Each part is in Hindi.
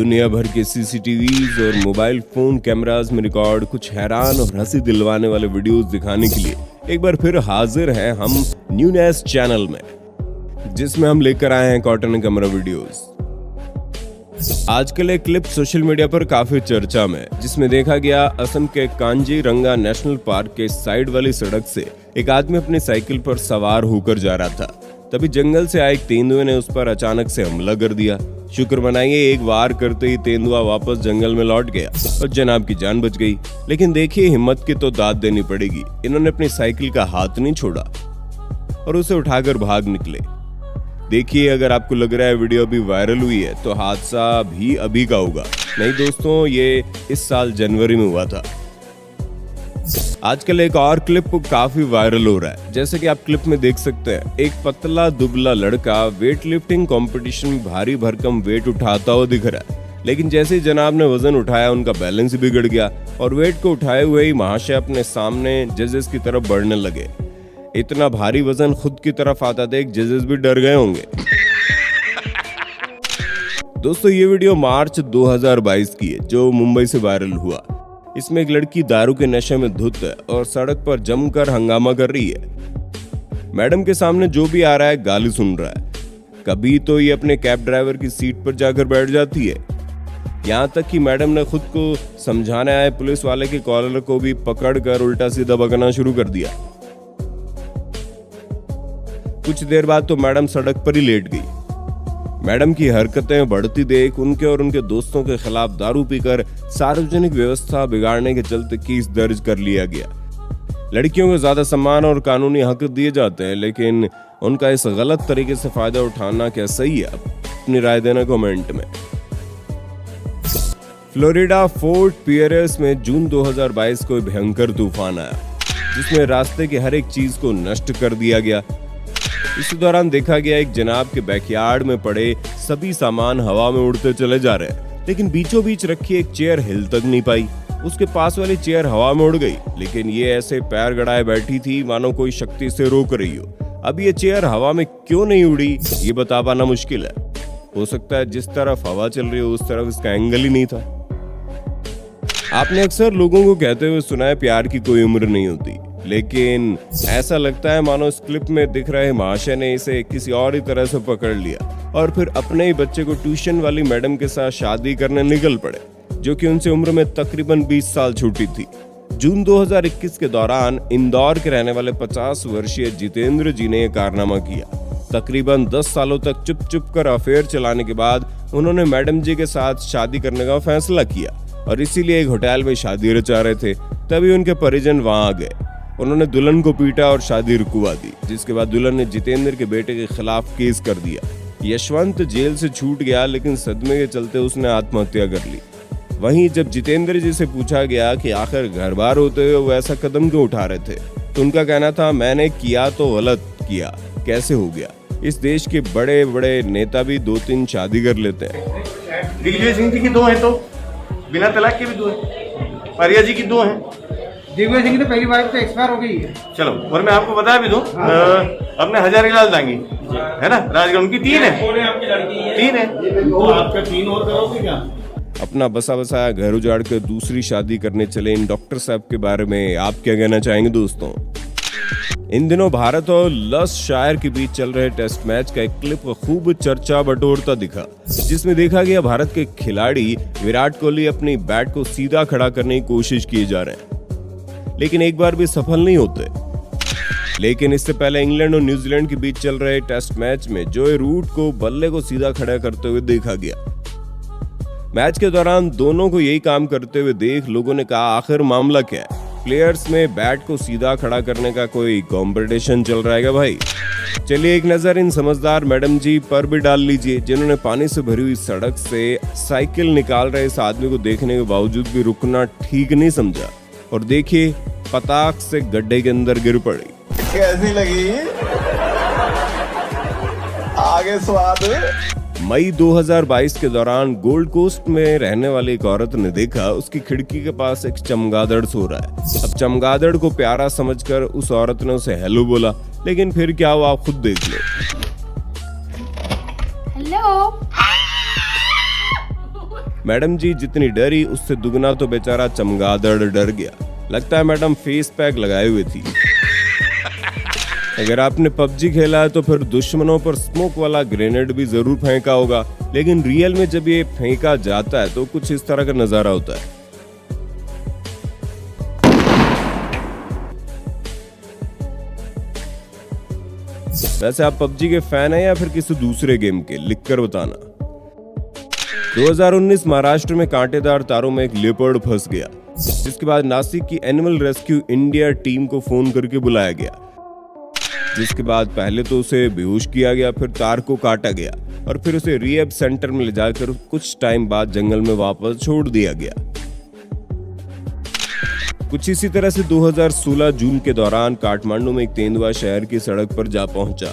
दुनिया भर के सीसीटीवीज और मोबाइल फोन कैमरास में रिकॉर्ड कुछ हैरान और हंसी दिलवाने वाले वीडियोस दिखाने के लिए एक बार फिर हाजिर हैं हम न्यूनेस चैनल में, जिसमें हम लेकर आए हैं कॉटन कैमरा वीडियोस। आजकल एक क्लिप सोशल मीडिया पर काफी चर्चा में, जिसमें देखा गया असम के कांजीरंगा नेशनल पार्क के साइड वाली सड़क से एक आदमी अपनी साइकिल पर सवार होकर जा रहा था। तभी जंगल से आए एक तेंदुए ने उस पर अचानक से हमला कर दिया। शुक्र मनाइए, एक वार करते ही तेंदुआ वापस जंगल में लौट गया और जनाब की जान बच गई। लेकिन देखिए, हिम्मत की तो दाद देनी पड़ेगी। इन्होंने अपनी साइकिल का हाथ नहीं छोड़ा और उसे उठाकर भाग निकले। देखिए, अगर आपको लग रहा है वीडियो अभी वायरल हुई है तो हादसा भी अभी का होगा। नहीं दोस्तों, ये इस साल जनवरी में हुआ था। आजकल एक और क्लिप काफी वायरल हो रहा है। जैसे कि आप क्लिप में देख सकते हैं, एक पतला दुबला लड़का वेट लिफ्टिंग कंपटीशन में भारी भरकम वेट उठाता हुआ दिख रहा है। लेकिन जैसे ही जनाब ने वजन उठाया, उनका बैलेंस बिगड़ गया और वेट को उठाए हुए ही महाशय अपने सामने जजेस की तरफ बढ़ने लगे। इतना भारी वजन खुद की तरफ आता देख जजेस भी डर गए होंगे। दोस्तों, ये वीडियो मार्च 2022 की है जो मुंबई से वायरल हुआ। इसमें एक लड़की दारू के नशे में धुत है और सड़क पर जमकर हंगामा कर रही है। मैडम के सामने जो भी आ रहा है गाली सुन रहा है। कभी तो ये अपने कैब ड्राइवर की सीट पर जाकर बैठ जाती है। यहाँ तक कि मैडम ने खुद को समझाने आए पुलिस वाले के कॉलर को भी पकड़कर उल्टा सीधा बकना शुरू कर दिया। कुछ देर बाद तो मैडम सड़क पर ही लेट गई। मैडम की हरकतें बढ़ती देख उनके और उनके दोस्तों के खिलाफ दारू पीकर सार्वजनिक व्यवस्था बिगाड़ने के चलते केस दर्ज कर लिया गया। लड़कियों को ज्यादा सम्मान और कानूनी हक दिए जाते हैं, लेकिन उनका इस गलत तरीके से फायदा उठाना क्या सही है? अपनी राय देना कमेंट में। फ्लोरिडा फोर्ट पियरेस में जून 2022 को भयंकर तूफान आया, जिसमें रास्ते की हर एक चीज को नष्ट कर दिया गया। इसी दौरान देखा गया एक जनाब के बैकयार्ड में पड़े सभी सामान हवा में उड़ते चले जा रहे हैं, लेकिन बीचों बीच रखी एक चेयर हिल तक नहीं पाई। उसके पास वाली चेयर हवा में उड़ गई, लेकिन ये ऐसे पैर गड़ाए बैठी थी मानो कोई शक्ति से रोक रही हो। अब ये चेयर हवा में क्यों नहीं उड़ी, ये बता पाना मुश्किल है। हो सकता है जिस तरफ हवा चल रही हो उस तरफ इसका एंगल ही नहीं था। आपने अक्सर लोगों को कहते हुए सुना है, प्यार की कोई उम्र नहीं होती, लेकिन ऐसा लगता है मानो इस क्लिप में दिख रहे महाशय ने इसे किसी और ही तरह से पकड़ लिया और फिर अपने ही बच्चे को ट्यूशन वाली मैडम के साथ शादी करने निकल पड़े, जो कि उनसे उम्र में तकरीबन 20 साल छोटी थी। जून 2021 के दौरान इंदौर के रहने वाले 50 वर्षीय जितेंद्र जी ने यह कारनामा किया। तकरीबन 10 सालों तक चुप चुप कर अफेयर चलाने के बाद उन्होंने मैडम जी के साथ शादी करने का फैसला किया और इसीलिए एक होटल में शादी रचा रहे थे। तभी उनके परिजन वहां आ गए। उन्होंने दुल्हन को पीटा और शादी रुकवा दी, जिसके बाद दुल्हन ने जितेंद्र के बेटे के खिलाफ केस कर दिया। यशवंत जेल से छूट गया, लेकिन सदमे के चलते उसने आत्महत्या कर ली। वहीं जब जितेंद्र जी से पूछा गया कि आखिर घर बार होते हुए वो ऐसा कदम क्यों उठा रहे थे, तो उनका कहना था, मैंने किया तो गलत किया, कैसे हो गया? इस देश के बड़े बड़े नेता भी 2-3 शादी कर लेते हैं। दिग्विजय सिंह जी की 2 हैं, तो बिना तलाक के भी 2 हैं। पारिया जी की 2 हैं। दिग्विजय सिंह की तो पहली वाइफ तो एक्सपायर हो गई है। चलो, और मैं आपको बता भी दूं, अपने हजारीलाल दांगी है ना, राजगढ़, उनकी 3 है। 3 है। आपका 3 और करोगे क्या? अपना बसा बसाया घर उजाड़ कर दूसरी शादी करने चले इन डॉक्टर साहब के बारे में आप क्या कहना चाहेंगे दोस्तों? इन दिनों भारत और लसशायर के बीच चल रहे टेस्ट मैच का एक क्लिप खूब चर्चा बटोरता दिखा, जिसमें देखा गया भारत के खिलाड़ी विराट कोहली अपनी बैट को सीधा खड़ा करने की कोशिश किए जा रहे हैं, लेकिन एक बार भी सफल नहीं होते। लेकिन इससे पहले इंग्लैंड और न्यूजीलैंड के बीच चल रहे टेस्ट मैच में जोए रूट को बल्ले को सीधा खड़ा करते हुए देखा गया। मैच के दौरान दोनों को यही काम करते हुए देख लोगों ने कहा, आखिर मामला क्या है? प्लेयर्स में बैट को सीधा खड़ा करने का कोई कंपटीशन चल रहा है क्या भाई? चलिए एक नजर इन समझदार मैडम जी पर भी डाल लीजिए, जिन्होंने पानी से भरी हुई सड़क से साइकिल निकाल रहे इस आदमी को देखने के बावजूद भी रुकना ठीक नहीं समझा, और देखिए पताक से गड्ढे के अंदर गिर पड़ी। कैसी लगी? आगे स्वाद। मई 2022 के दौरान गोल्ड कोस्ट में रहने वाली एक औरत ने देखा उसकी खिड़की के पास एक चमगादड़ सो रहा है। अब चमगादड़ को प्यारा समझकर उस औरत ने उसे हेलो बोला, लेकिन फिर क्या हुआ आप खुद देख लो। हेलो। मैडम जी जितनी डरी उससे दुगना तो बेचारा चमगादड़ डर गया। लगता है मैडम फेस पैक लगाए हुए थी। अगर आपने पबजी खेला है तो फिर दुश्मनों पर स्मोक वाला ग्रेनेड भी जरूर फेंका होगा, लेकिन रियल में जब ये फेंका जाता है तो कुछ इस तरह का नजारा होता है। वैसे आप पबजी के फैन हैं या फिर किसी दूसरे गेम के, लिखकर बताना। 2019 महाराष्ट्र में कांटेदार तारों में एक लेपर्ड फंस गया, जिसके बाद नासिक की एनिमल रेस्क्यू इंडिया टीम को फोन करके बुलाया गया, जिसके बाद पहले तो उसे बेहोश किया गया, फिर तार को काटा गया और फिर उसे रिहैब सेंटर में ले जाकर कुछ टाइम बाद जंगल में वापस छोड़ दिया गया। कुछ इसी तरह से 2016 जून के दौरान काठमांडू में एक तेंदुआ शहर की सड़क पर जा पहुंचा,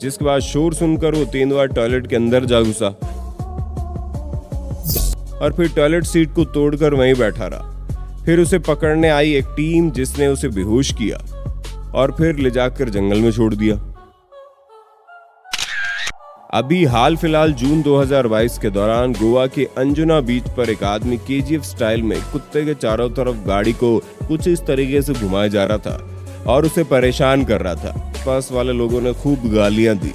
जिसके बाद शोर सुनकर वो तेंदुआ टॉयलेट के अंदर जा घुसा और फिर टॉयलेट सीट को तोड़कर वहीं बैठा रहा। फिर उसे पकड़ने आई एक टीम जिसने उसे बेहोश किया और फिर ले जाकर जंगल में छोड़ दिया। अभी हाल फिलहाल जून 2022 के दौरान गोवा के अंजुना बीच पर एक आदमी केजीएफ स्टाइल में कुत्ते के चारों तरफ गाड़ी को कुछ इस तरीके से घुमाया जा रहा था और उसे परेशान कर रहा था। पास वाले लोगों ने खूब गालियां दी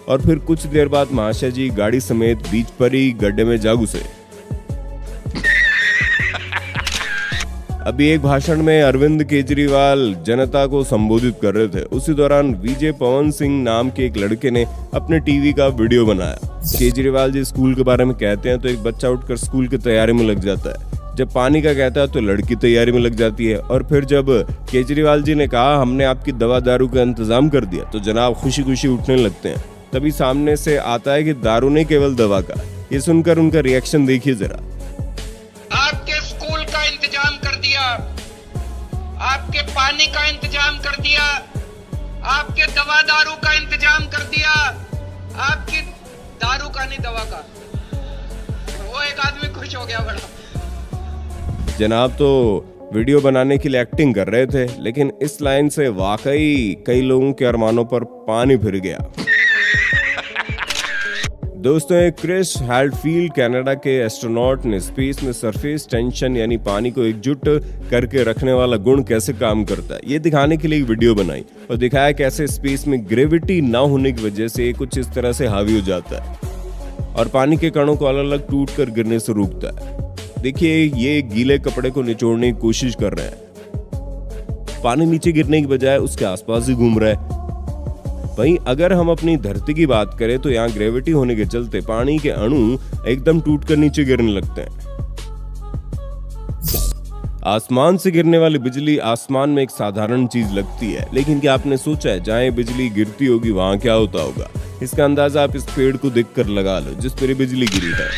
और फिर कुछ देर बाद महाशय जी गाड़ी समेत बीच पर ही गड्ढे में जा घुसे। अभी एक भाषण में अरविंद केजरीवाल जनता को संबोधित कर रहे थे। उसी दौरान विजय पवन सिंह नाम के एक लड़के ने अपने टीवी का वीडियो बनाया। केजरीवाल जी स्कूल के बारे में कहते हैं तो एक बच्चा उठकर स्कूल की तैयारी में लग जाता है। जब पानी का कहता है तो लड़की तैयारी में लग जाती है। और फिर जब केजरीवाल जी ने कहा हमने आपकी दवा दारू का इंतजाम कर दिया तो जनाब खुशी खुशी उठने लगते हैं। तभी सामने से आता है कि दारू नहीं केवल दवा का। ये सुनकर उनका रिएक्शन देखिए जरा। आपके स्कूल का इंतजाम कर दिया, आपके पानी का इंतजाम कर दिया, आपके दवा दारू का इंतजाम कर दिया, आपकी दारू का नहीं दवा का। वो एक आदमी खुश हो गया बड़ा। जनाब तो वीडियो बनाने के लिए एक्टिंग कर रहे थे, लेकिन इस लाइन से वाकई कई लोगों के अरमानों पर पानी फिर गया। दोस्तों एक क्रिस हैडफील्ड कनाडा के एस्ट्रोनॉट ने स्पेस में सरफेस टेंशन यानी पानी को एकजुट करके रखने वाला गुण कैसे काम करता है ये दिखाने के लिए एक वीडियो बनाई और दिखाया कैसे स्पेस में ग्रेविटी ना होने की वजह से कुछ इस तरह से हावी हो जाता है और पानी के कणों को अलग अलग टूट कर गिरने से रोकता है। देखिए ये गीले कपड़े को निचोड़ने की कोशिश कर रहे हैं, पानी नीचे गिरने की बजाय उसके आसपास ही घूम रहा है। वहीं अगर हम अपनी धरती की बात करें तो यहाँ ग्रेविटी होने के चलते पानी के अणु एकदम टूटकर नीचे गिरने लगते हैं। आसमान से गिरने वाली बिजली आसमान में एक साधारण चीज लगती है, लेकिन क्या आपने सोचा है जहाँ बिजली गिरती होगी वहां क्या होता होगा? इसका अंदाजा आप इस पेड़ को देखकर लगा लो जिस पर बिजली गिरी है।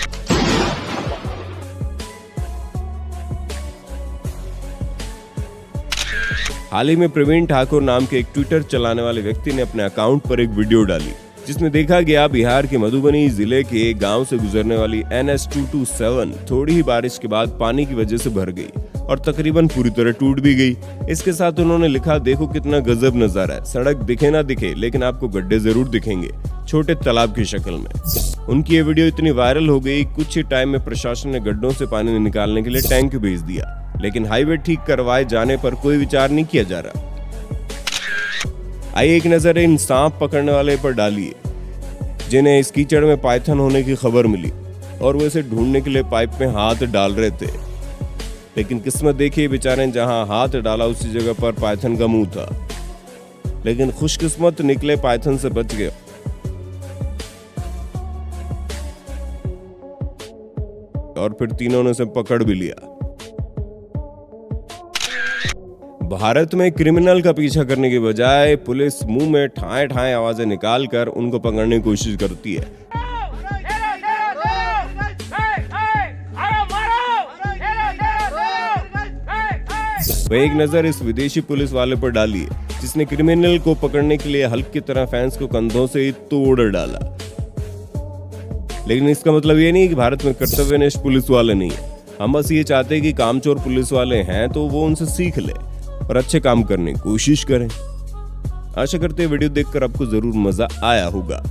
हाल ही में प्रवीण ठाकुर नाम के एक ट्विटर चलाने वाले व्यक्ति ने अपने अकाउंट पर एक वीडियो डाली जिसमें देखा गया बिहार के मधुबनी जिले के गांव से गुजरने वाली NH 227 थोड़ी ही बारिश के बाद पानी की वजह से भर गई और तकरीबन पूरी तरह टूट भी गई। इसके साथ उन्होंने लिखा देखो कितना गजब नजारा है, सड़क दिखे ना दिखे लेकिन आपको गड्ढे जरूर दिखेंगे छोटे तालाब की शक्ल में। उनकी ये वीडियो इतनी वायरल हो गई कुछ ही टाइम में प्रशासन ने गड्ढों से पानी निकालने के लिए टैंक भेज दिया, लेकिन हाईवे ठीक करवाए जाने पर कोई विचार नहीं किया जा रहा। आइए एक नजर इन सांप पकड़ने वाले पर डालिए जिन्हें इस कीचड़ में पाइथन होने की खबर मिली और वो इसे ढूंढने के लिए पाइप में हाथ डाल रहे थे, लेकिन किस्मत देखिए बेचारे जहां हाथ डाला उसी जगह पर पाइथन का मुंह था, लेकिन खुशकिस्मत निकले पाइथन से बच गए। और फिर तीनों ने उसे पकड़ भी लिया। भारत में क्रिमिनल का पीछा करने के बजाय पुलिस मुंह में ठाए ठाए आवाजें निकालकर उनको पकड़ने की कोशिश करती है। वह एक नजर इस विदेशी पुलिस वाले पर डालिए जिसने क्रिमिनल को पकड़ने के लिए हल्क की तरह फैंस को कंधों से तोड़ डाला। लेकिन इसका मतलब ये नहीं कि भारत में कर्तव्यनिष्ठ पुलिस वाले नहीं है। हम बस ये चाहते हैं कि कामचोर पुलिस वाले हैं तो वो उनसे सीख ले और अच्छे काम करने की कोशिश करें। आशा करते हैं वीडियो देखकर आपको जरूर मजा आया होगा।